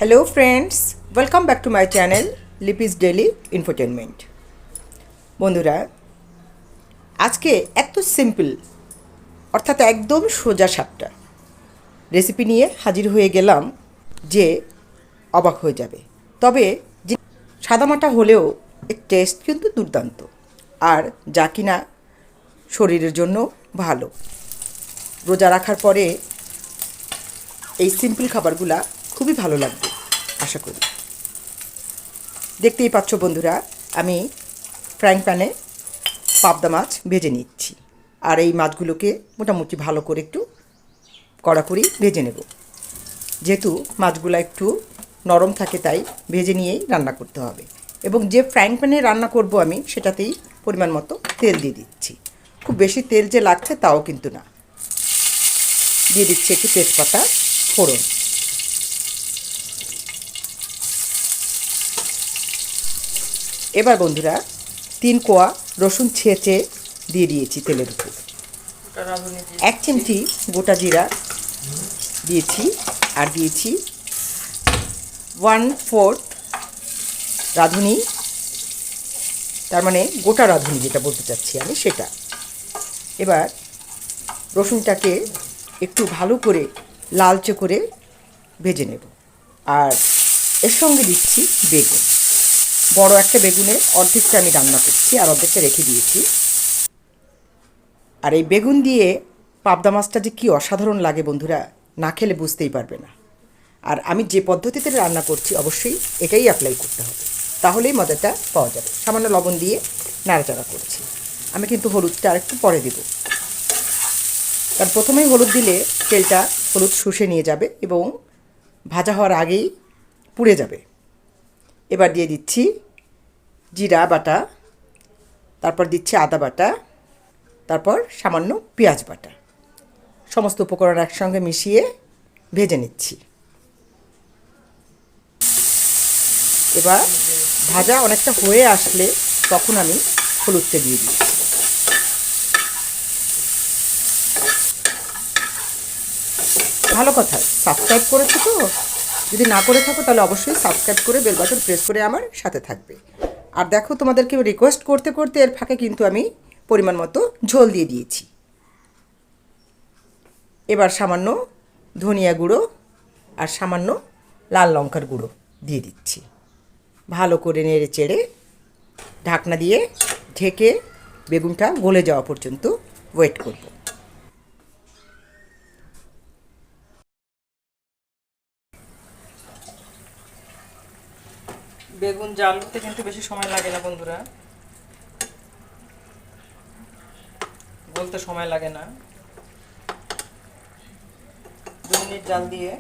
Hello friends, welcome back to my channel Lipi's daily infotainment. বন্ধুরা, আজকে এত সিম্পল অর্থাৎ একদম সোজা সাপটা রেসিপি নিয়ে হাজির হয়ে গেলাম যে অবাক হয়ে যাবে। তবে যে সাদামাটা হলেও এর টেস্ট কিন্তু দুর্দান্ত, আর যা কিনা শরীরের জন্য ভালো। রোজা রাখার পরে এই সিম্পল খাবারগুলা খুবই ভালো লাগবে আশা করি। দেখতেই পাচ্ছ বন্ধুরা, আমি ফ্রাইং প্যানে পাবদা মাছ ভেজে নিচ্ছি। আর এই মাছগুলোকে মোটামুটি ভালো করে একটু কড়া করে ভেজে নেব। যেহেতু মাছগুলো একটু নরম থাকে তাই ভেজে নিয়েই রান্না করতে হবে। এবং যে ফ্রাইং প্যানে রান্না করব আমি, সেটাতেই পরিমাণ মতো তেল দিয়ে দিচ্ছি। খুব বেশি তেল যে লাগছে তাও কিন্তু না। দিয়ে দিচ্ছি একটু তেজপাতা ফোড়ন। এবার বন্ধুরা 3 কোয়া রসুন ছেঁচে দিয়ে দিয়েছি তেলের উপর। 1 চিমটি গোটা জিরা দিয়েছি, আর দিয়েছি 1/4 রাঁধুনি, তার মানে গোটা রাঁধুনি যেটা বলতে চাচ্ছি আমি সেটা। এবার রসুনটাকে একটু ভালো করে লালচে করে ভেজে নেব। আর এর সঙ্গে দিচ্ছি বেগুন। বড় একটা বেগুনের অর্ধেকটা আমি রান্না করছি, আর অর্ধেকটা রেখে দিয়েছি। আর এই বেগুন দিয়ে পাবদা মাছটা যে কী অসাধারণ লাগে বন্ধুরা, না খেলে বুঝতেই পারবে না। আর আমি যে পদ্ধতিতে রান্না করছি অবশ্যই এটাই অ্যাপ্লাই করতে হবে, তাহলেই মজাটা পাওয়া যাবে। সামান্য লবণ দিয়ে নাড়াচাড়া করছি। আমি কিন্তু হলুদটা আরেকটু পরে দেব, কারণ প্রথমেই হলুদ দিলে তেলটা হলুদ শুষে নিয়ে যাবে এবং ভাজা হওয়ার আগেই পুড়ে যাবে। এবার দিয়ে দিচ্ছি জিরা বাটা, তারপর দিচ্ছি আদা বাটা, তারপর সামান্য পেঁয়াজ বাটা। সমস্ত উপকরণ একসঙ্গে মিশিয়ে ভেজে নিচ্ছি। এবার ভাজা অনেকটা হয়ে আসলে তখন আমি হলুদটা দিয়ে দিই। ভালো কথা, সাবস্ক্রাইব করেছো তো? যদি না করে থাকো তাহলে অবশ্যই সাবস্ক্রাইব করে বেল বাটন প্রেস করে আমার সাথে থাকবে। আর দেখো, তোমাদেরকে রিকোয়েস্ট করতে করতে এর ফাঁকে কিন্তু আমি পরিমাণ মতো ঝোল দিয়ে দিয়েছি। এবার সামান্য ধনিয়া গুঁড়ো আর সামান্য লাল লঙ্কার গুঁড়ো দিয়ে দিচ্ছি। ভালো করে নেড়ে চেড়ে ঢাকনা দিয়ে ঢেকে বেগুনটা গলে যাওয়া পর্যন্ত ওয়েট করব। বেগুন জাল হতে কিন্তু বেশি সময় লাগে না বন্ধুরা, বলতে সময় লাগে না। 2 মিনিট জাল দিয়ে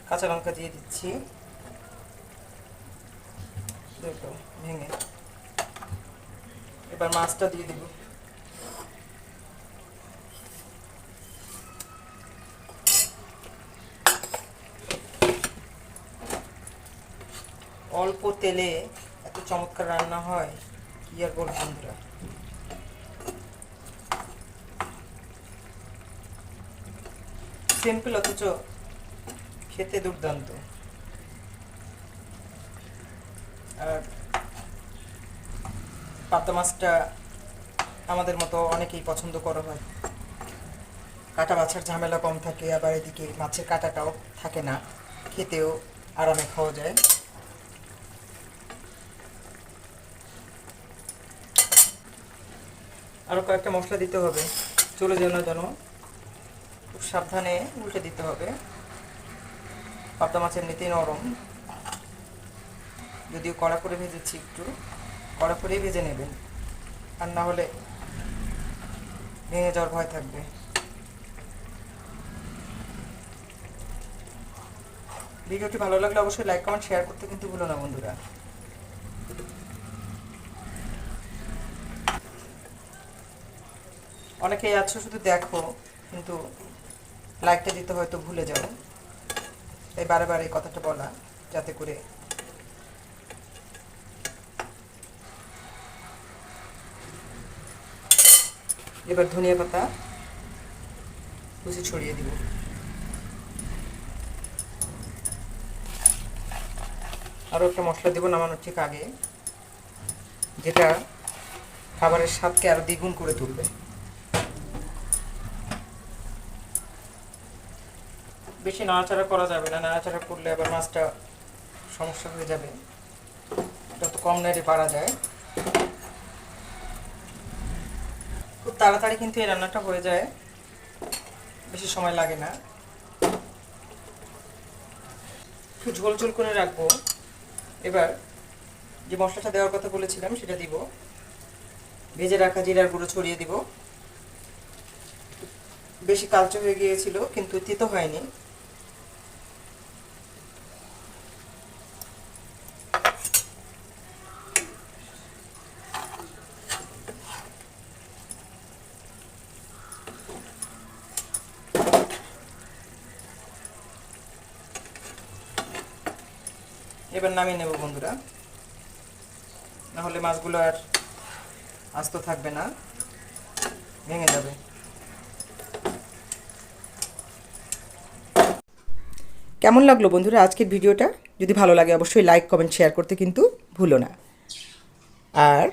কাঁচা লঙ্কা দিয়ে দিচ্ছি দুটো ভেঙে। এবার মাছটা দিয়ে দেব। অল্প তেলে এত চমৎকার রান্না হয়, কি আর বলবো বন্ধুরা। সিম্পল অথচ খেতে দুর্দান্ত। আর পাবদা মাছটা আমাদের মতো অনেকেই পছন্দ করা হয়। কাটা বাছার ঝামেলা কম থাকে, আবার এদিকে মাছের কাঁটাটাও থাকে না, খেতেও আরামে খাওয়া যায়। আরও কয়েকটা মশলা দিতে হবে, চলে যেন যেন খুব সাবধানে উল্টে দিতে হবে। পাবদা মাছ এমনিতেই নরম, যদিও কড়া করে ভেজেছি, একটু কড়া করেই ভেজে নেবেন, আর না হলে ভেঙে যাওয়ার ভয় থাকবে। ভিডিওটি ভালো লাগলে অবশ্যই লাইক কমেন্ট শেয়ার করতে কিন্তু ভুলো না বন্ধুরা। অনেকেই আছো শুধু দেখো, কিন্তু লাইকটা দিতে হয়তো ভুলে যাও। তাই বারে বারে এই কথাটা বলা, যাতে করে এবার ধনিয়া পাতা কুচি ছড়িয়ে দিব। আরও একটা মশলা দেবো নামানোর ঠিক আগে, যেটা খাবারের স্বাদকে আরও দ্বিগুণ করে তুলবে। বেশি নাড়াচাড়া করা যাবে না, নাড়াচাড়া করলে আবার মাছটা সমস্যা হয়ে যাবে। যত কম নেড়ে পারা যায়। খুব তাড়াতাড়ি কিন্তু এই রান্নাটা হয়ে যায়, বেশি সময় লাগে না। একটু ঝোল ঝোল করে রাখবো। এবার যে মশলাটা দেওয়ার কথা বলেছিলাম সেটা দিব। ভেজে রাখা জিরার গুঁড়ো ছড়িয়ে দিব। বেশি কালচে হয়ে গিয়েছিল কিন্তু তিতো হয়নি। এবার নামিয়ে নেব বন্ধুরা, নাহলে মাছগুলো আর আস্ত থাকবে না, ভেঙে যাবে। কেমন লাগলো বন্ধুরা আজকের ভিডিওটা? যদি ভালো লাগে অবশ্যই লাইক কমেন্ট শেয়ার করতে কিন্তু ভুলো না। আর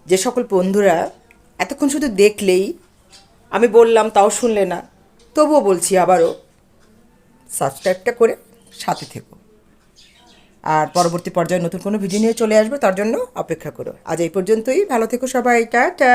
যে সকল বন্ধুরা এতক্ষণ শুধু দেখলেই, আমি বললাম তাও শুনলে না, তবুও বলছি আবারও, সাবস্ক্রাইবটা করে সাথে থেকো। আর পরবর্তী পর্যায়ে নতুন কোনো ভিডিও নিয়ে চলে আসবো, তার জন্য অপেক্ষা করো। আজ এই পর্যন্তই, ভালো থেকো সবাই, টাটা।